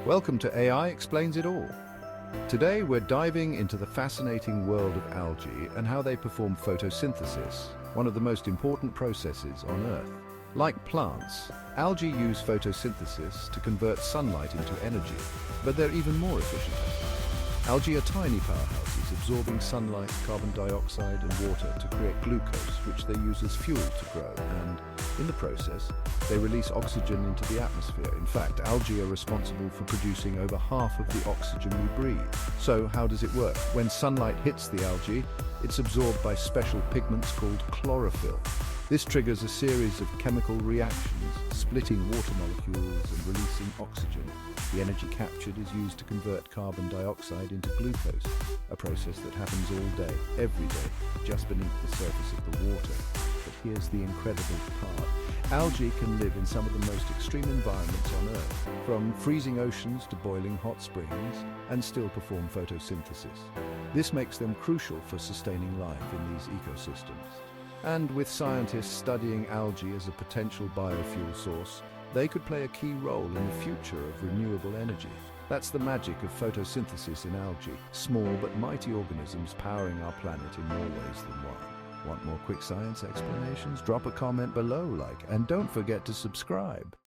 Welcome to AI Explains It All. Today we're diving into the fascinating world of algae and how they perform photosynthesis, one of the most important processes on Earth. Like plants, algae use photosynthesis to convert sunlight into energy, but they're even more efficient. Algae are tiny powerhouses absorbing sunlight, carbon dioxide and water to create glucose, which they use as fuel to grow, and in the process, they release oxygen into the atmosphere. In fact, algae are responsible for producing over half of the oxygen we breathe. So how does it work? When sunlight hits the algae, it's absorbed by special pigments called chlorophyll. This triggers a series of chemical reactions, splitting water molecules and releasing oxygen. The energy captured is used to convert carbon dioxide into glucose, a process that happens all day, every day, just beneath the surface of the water. But here's the incredible part. Algae can live in some of the most extreme environments on Earth, from freezing oceans to boiling hot springs, and still perform photosynthesis. This makes them crucial for sustaining life in these ecosystems. And with scientists studying algae as a potential biofuel source, they could play a key role in the future of renewable energy. That's the magic of photosynthesis in algae, small but mighty organisms powering our planet in more ways than one. Want more quick science explanations? Drop a comment below, and don't forget to subscribe.